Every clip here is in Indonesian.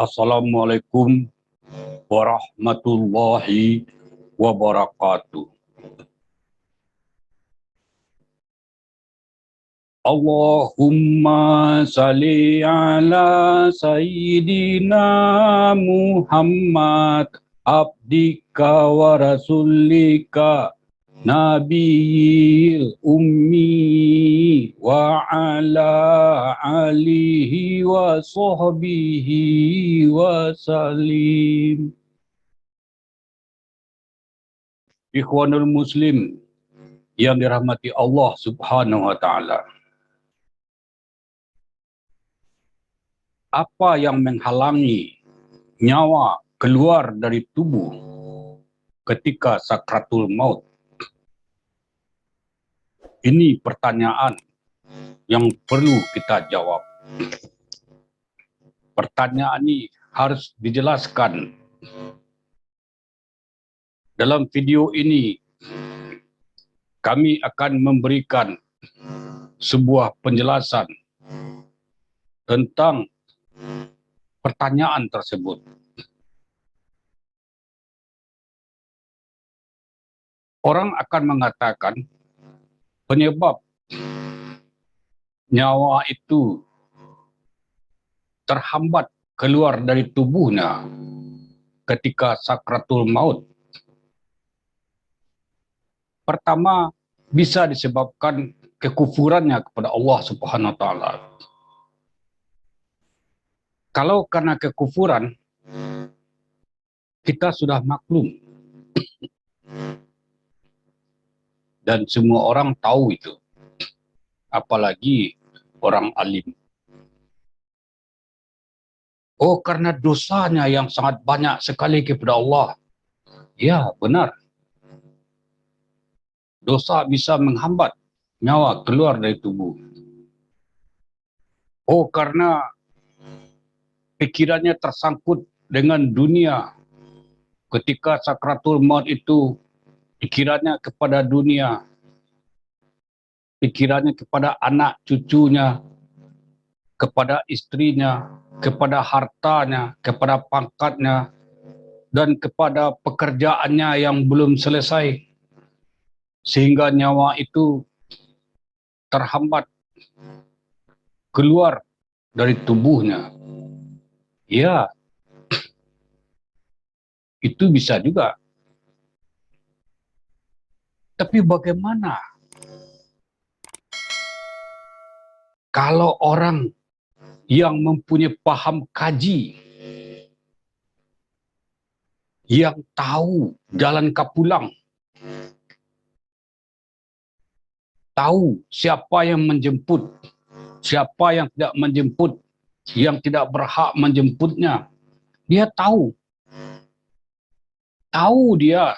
Assalamualaikum warahmatullahi wabarakatuh. Allahumma salli ala sayyidina Muhammad abdika wa rasulika nabiyil ummi wa ala alihi wa sahbihi wa salim. Ikhwanul muslim yang dirahmati Allah Subhanahu wa taala. Apa yang menghalangi nyawa keluar dari tubuh ketika sakratul maut? Ini pertanyaan yang perlu kita jawab. Pertanyaan ini harus dijelaskan. Dalam video ini, kami akan memberikan sebuah penjelasan tentang pertanyaan tersebut. Orang akan mengatakan penyebab nyawa itu terhambat keluar dari tubuhnya ketika sakratul maut. Pertama, bisa disebabkan kekufurannya kepada Allah Subhanahu wa taala. Kalau karena kekufuran, kita sudah maklum. Dan semua orang tahu itu. Apalagi orang alim. Oh, karena dosanya yang sangat banyak sekali kepada Allah. Ya, benar. Dosa bisa menghambat nyawa keluar dari tubuh. Oh, karena pikirannya tersangkut dengan dunia. Ketika sakratul maut itu, pikirannya kepada dunia. Pikirannya kepada anak cucunya, kepada istrinya, kepada hartanya, kepada pangkatnya, dan kepada pekerjaannya yang belum selesai. Sehingga nyawa itu terhambat keluar dari tubuhnya. Ya, itu bisa juga. Tapi bagaimana kalau orang yang mempunyai paham kaji, yang tahu jalan kapulang, tahu siapa yang menjemput, siapa yang tidak menjemput, yang tidak berhak menjemputnya. Dia tahu. Tahu dia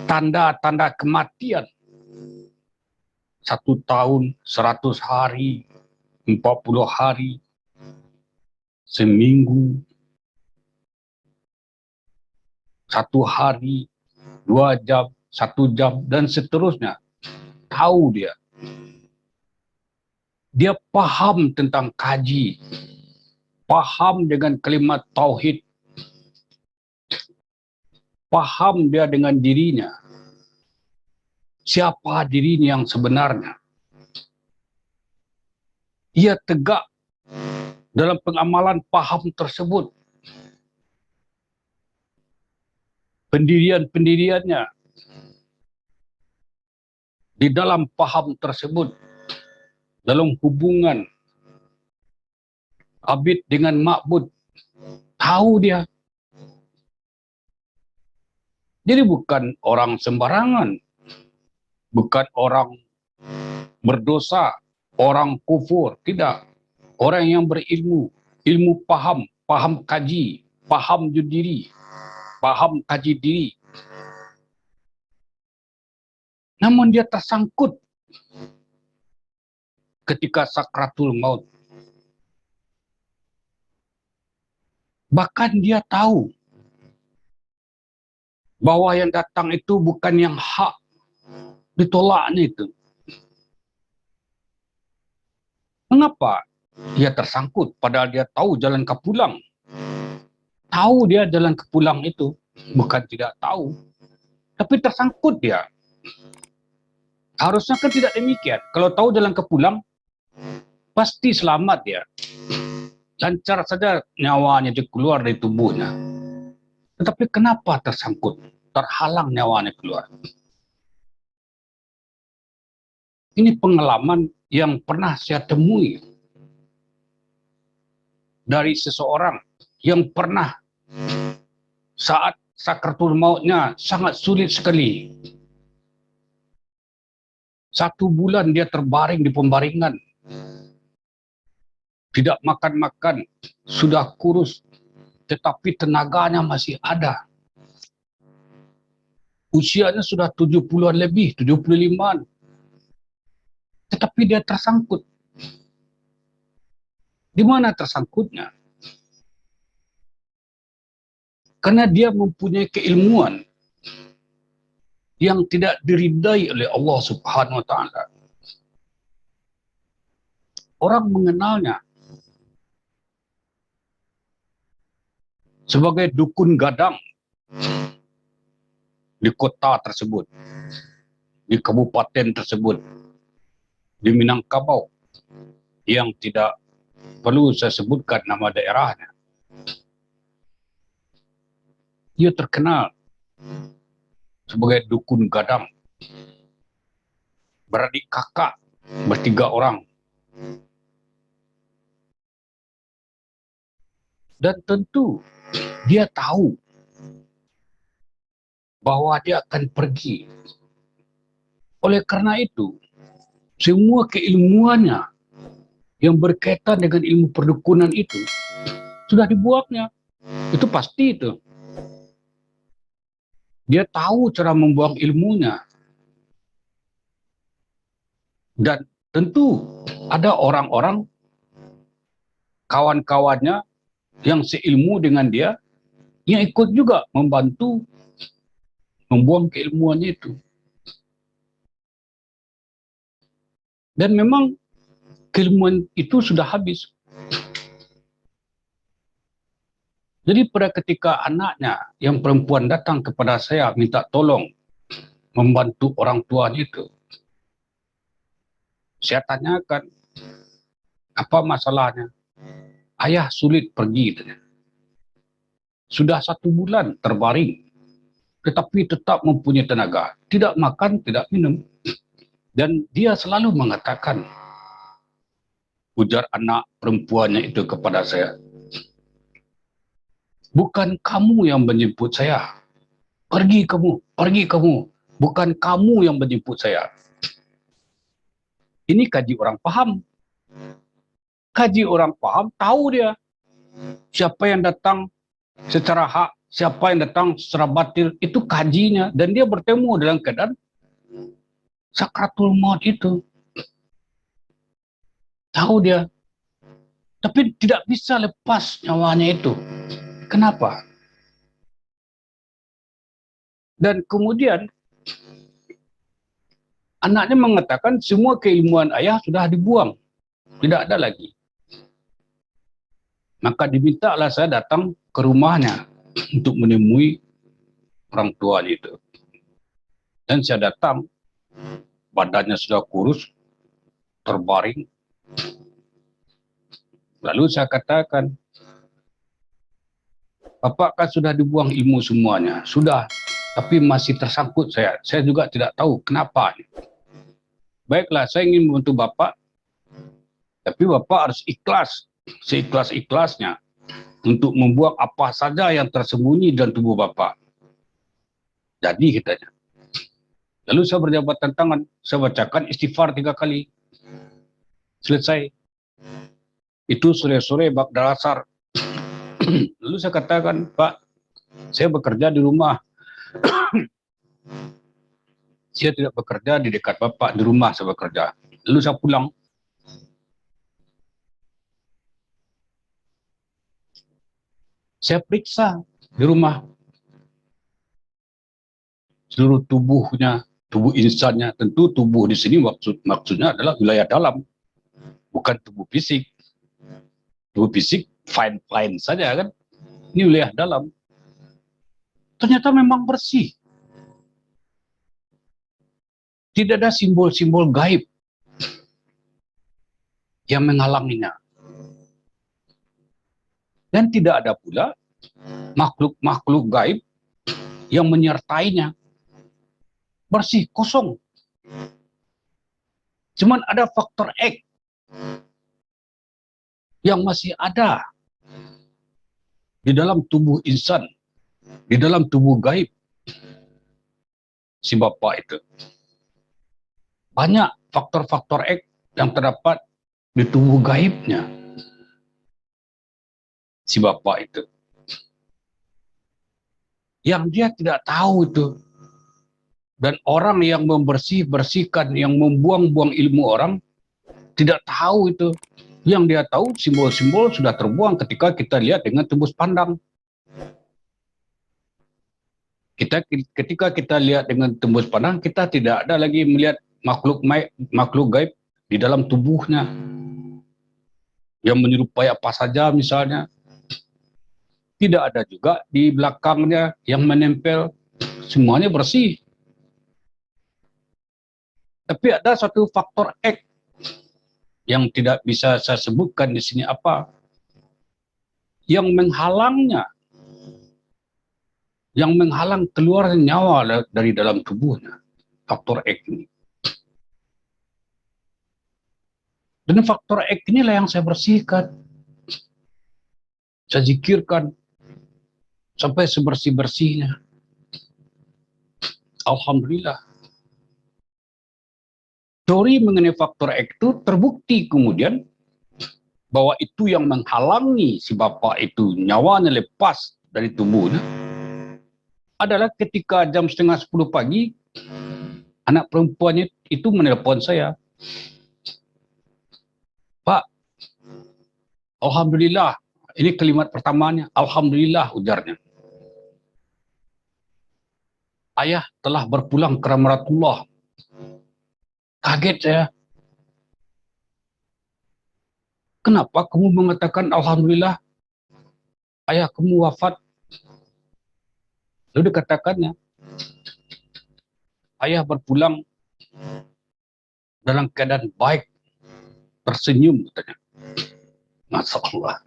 tanda-tanda kematian. 1 tahun, 100 hari, 40 hari, seminggu, 1 hari, 2 jam, 1 jam, dan seterusnya. Tahu dia. Dia paham tentang kaji. Paham dengan kalimat tauhid. Paham dia dengan dirinya. Siapa dirinya yang sebenarnya. Ia tegak dalam pengamalan paham tersebut. Pendirian-pendiriannya di dalam paham tersebut, dalam hubungan abid dengan ma'bud, tahu dia. Jadi bukan orang sembarangan, bukan orang berdosa, orang kufur, tidak. Orang yang berilmu, ilmu paham, paham kaji, paham diri, paham kaji diri. Namun dia tersangkut ketika sakratul maut. Bahkan dia tahu bahwa yang datang itu bukan yang hak, ditolaknya itu. Mengapa dia tersangkut padahal dia tahu jalan kapulang? Tahu dia jalan ke pulang itu, bukan tidak tahu, tapi tersangkut dia. Harusnya kan tidak demikian. Kalau tahu jalan ke pulang, pasti selamat dia. Lancar saja nyawanya dia keluar dari tubuhnya. Tetapi kenapa tersangkut? Terhalang nyawanya keluar. Ini pengalaman yang pernah saya temui dari seseorang yang pernah saat sakratul mautnya sangat sulit sekali. 1 bulan dia terbaring di pembaringan. Tidak makan-makan, sudah kurus, tetapi tenaganya masih ada. Usianya sudah 70-an lebih, 75-an. Tetapi dia tersangkut. Di mana tersangkutnya? Karena dia mempunyai keilmuan yang tidak diridai oleh Allah Subhanahu wa taala. Orang mengenalnya sebagai dukun gadang di kota tersebut, di kabupaten tersebut, di Minangkabau, yang tidak perlu saya sebutkan nama daerahnya. Dia terkenal sebagai dukun gadang, beradik kakak, bertiga orang. Dan tentu dia tahu bahwa dia akan pergi. Oleh karena itu, semua keilmuannya yang berkaitan dengan ilmu perdukunan itu sudah dibuangnya. Itu pasti itu. Dia tahu cara membuang ilmunya. Dan tentu ada orang-orang kawan-kawannya yang seilmu dengan dia yang ikut juga membantu membuang keilmuannya itu. Dan memang keilmuan itu sudah habis. Jadi pada ketika anaknya yang perempuan datang kepada saya minta tolong membantu orang tuanya itu, saya tanyakan, apa masalahnya? Ayah sulit pergi. Sudah 1 bulan terbaring, tetapi tetap mempunyai tenaga. Tidak makan, tidak minum. Dan dia selalu mengatakan, ujar anak perempuannya itu kepada saya, bukan kamu yang menjemput saya. Pergi kamu, pergi kamu. Bukan kamu yang menjemput saya. Ini kaji orang paham. Kaji orang paham, tahu dia siapa yang datang secara hak, siapa yang datang secara batil, itu kajinya. Dan dia bertemu dalam keadaan sakratul maut itu. Tahu dia. Tapi tidak bisa lepas nyawanya itu. Kenapa? Dan kemudian anaknya mengatakan semua keilmuan ayah sudah dibuang. Tidak ada lagi. Maka dimintalah saya datang ke rumahnya untuk menemui orang tuanya itu. Dan saya datang, badannya sudah kurus, terbaring. Lalu saya katakan, Bapak kan sudah dibuang ilmu semuanya. Sudah, tapi masih tersangkut saya. Saya juga tidak tahu kenapa. Baiklah, saya ingin membantu Bapak, tapi Bapak harus ikhlas, seikhlas-ikhlasnya, untuk membuang apa saja yang tersembunyi dalam tubuh Bapak. Jadi katanya. Lalu saya berjabatan tangan, saya bacakan istighfar 3 kali. Selesai. Itu sore-sore ba'da asar. Lalu saya katakan, Pak, saya bekerja di rumah. Saya tidak bekerja di dekat Bapak, di rumah saya bekerja. Lalu saya pulang. Saya periksa di rumah. Seluruh tubuhnya, tubuh insannya, tentu tubuh di sini maksudnya adalah wilayah dalam, bukan tubuh fisik. Tubuh fisik fine-fine saja kan. ini wilayah dalam, ternyata memang bersih. Tidak ada simbol-simbol gaib yang menghalanginya. Dan tidak ada pula makhluk-makhluk gaib yang menyertainya. Bersih, kosong. Cuman ada faktor X yang masih ada di dalam tubuh insan, di dalam tubuh gaib si Bapak itu. Banyak faktor-faktor X yang terdapat di tubuh gaibnya si Bapak itu. Yang dia tidak tahu itu. Dan orang yang bersihkan, yang membuang-buang ilmu orang, tidak tahu itu. Yang dia tahu simbol-simbol sudah terbuang ketika kita lihat dengan tembus pandang. Ketika kita lihat dengan tembus pandang, kita tidak ada lagi melihat makhluk gaib di dalam tubuhnya. Yang menyerupai apa saja misalnya. Tidak ada juga di belakangnya yang menempel. Semuanya bersih. Tapi ada satu faktor X yang tidak bisa saya sebutkan di sini apa. Yang menghalangnya. Yang menghalang keluar nyawa dari dalam tubuhnya. Faktor X ini. Dan faktor X inilah yang saya bersihkan. Saya zikirkan. Sampai sebersih-bersihnya. Alhamdulillah. Teori mengenai faktor X itu terbukti kemudian bahwa itu yang menghalangi si Bapak itu nyawanya lepas dari tubuhnya adalah ketika jam 9:30 pagi anak perempuannya itu menelpon saya. Pak, Alhamdulillah. Ini kalimat pertamanya. Alhamdulillah, ujarnya. Ayah telah berpulang ke rahmatullah. Kaget saya. Kenapa kamu mengatakan Alhamdulillah? Ayah kamu wafat. Lalu dikatakannya. Ayah berpulang dalam keadaan baik. Tersenyum katanya. Masya Allah.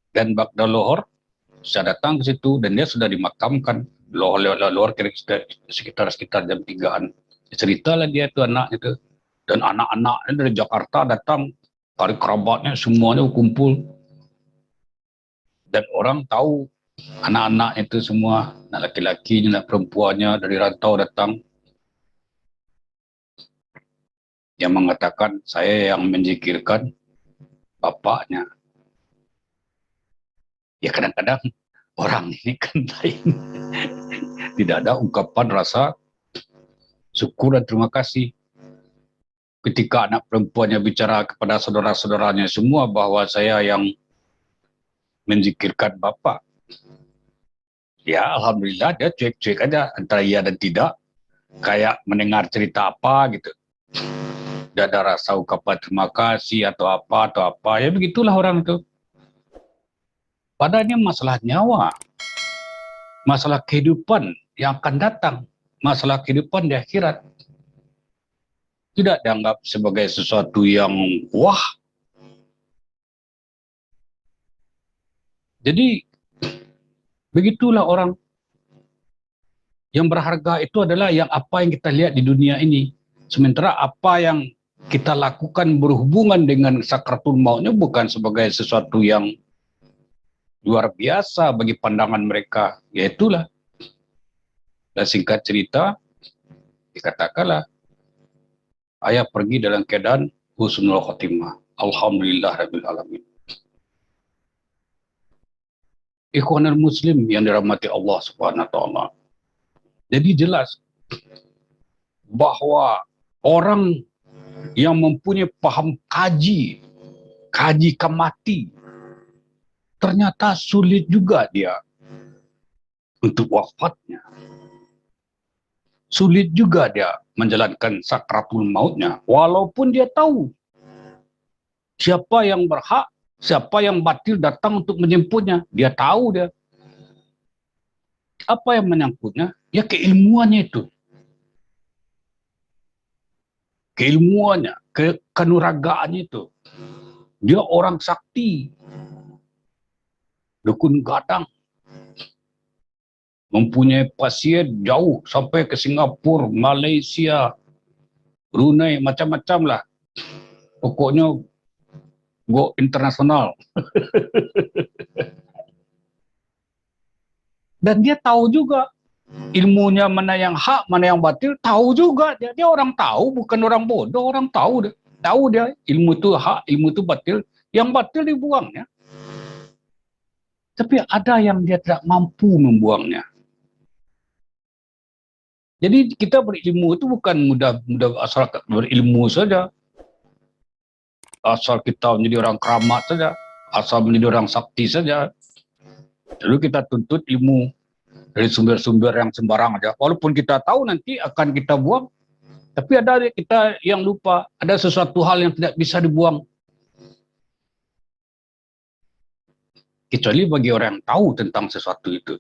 Dan Bagda Lohor, saya datang ke situ dan dia sudah dimakamkan. Lohor kira-kira sekitar jam 3-an. Ceritalah dia itu anak itu. Dan anak-anaknya dari Jakarta datang, dari kerabatnya semuanya kumpul. Dan orang tahu anak-anak itu semua, anak laki-lakinya, anak perempuannya dari rantau datang. Yang mengatakan saya yang menzikirkan bapaknya. Ya kadang-kadang orang ini kan lain. Tidak ada ungkapan rasa syukur dan terima kasih. Ketika anak perempuannya bicara kepada saudara-saudaranya semua bahwa saya yang menzikirkan Bapak. Ya Alhamdulillah dia cuek-cuek aja antara iya dan tidak. Kayak mendengar cerita apa gitu. Tidak ada rasa ungkapan terima kasih atau apa. Ya begitulah orang itu. Padahal ini masalah nyawa. Masalah kehidupan yang akan datang. Masalah kehidupan di akhirat. Tidak dianggap sebagai sesuatu yang wah. Jadi begitulah orang. Yang berharga itu adalah yang apa yang kita lihat di dunia ini. Sementara apa yang kita lakukan berhubungan dengan sakratul mautnya bukan sebagai sesuatu yang luar biasa bagi pandangan mereka. Yaitulah. Dan singkat cerita, dikatakanlah, ayah pergi dalam keadaan husnul khotimah. Alhamdulillah rabbil alamin. Ikhwanul muslim yang dirahmati Allah Subhanahu wa taala. Jadi jelas bahwa orang yang mempunyai paham kaji mati, ternyata sulit juga dia untuk wafatnya. Sulit juga dia menjalankan sakratul mautnya, walaupun dia tahu Siapa yang berhak, siapa yang batil datang untuk menjemputnya. Dia tahu dia. Apa yang menyangkutnya? Ya keilmuannya itu. Keilmuannya, kanuragaannya itu. Dia orang sakti. Dukun gadang. Mempunyai pasien jauh sampai ke Singapura, Malaysia, Brunei, macam-macam lah. Pokoknya go internasional. Dan dia tahu juga ilmunya mana yang hak, mana yang batil, tahu juga. Dia orang tahu, bukan orang bodoh, orang tahu dia. Tahu dia ilmu itu hak, ilmu itu batil, yang batil dibuangnya. Tapi ada yang dia tidak mampu membuangnya. Jadi kita berilmu itu bukan mudah asal berilmu saja. Asal kita menjadi orang keramat saja. Asal menjadi orang sakti saja. Lalu kita tuntut ilmu dari sumber-sumber yang sembarang aja. Walaupun kita tahu nanti akan kita buang, tapi ada kita yang lupa, ada sesuatu hal yang tidak bisa dibuang. Kecuali bagi orang yang tahu tentang sesuatu itu.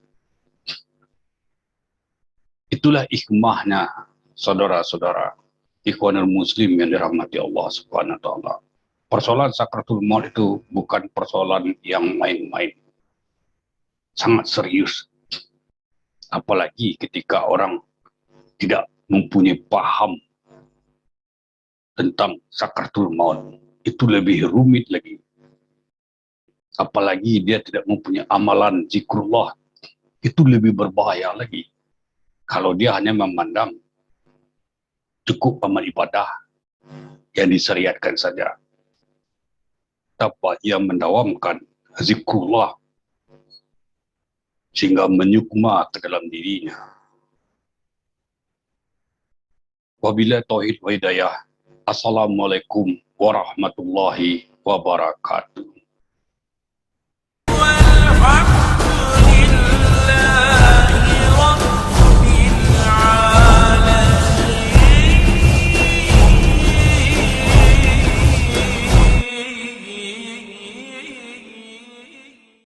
Itulah hikmahnya, saudara-saudara, ikhwanul muslim yang dirahmati Allah Subhanahu wa taala. Persoalan sakratul maut itu bukan persoalan yang main-main. Sangat serius. Apalagi ketika orang tidak mempunyai paham tentang sakratul maut. Itu lebih rumit lagi. Apalagi dia tidak mempunyai amalan zikrullah. Itu lebih berbahaya lagi. Kalau dia hanya memandang cukup amal ibadah yang disyariatkan saja. Tanpa ia mendawamkan zikrullah sehingga menyukma ke dalam dirinya. Wabila tauhid wa hidayah. Assalamualaikum warahmatullahi wabarakatuh.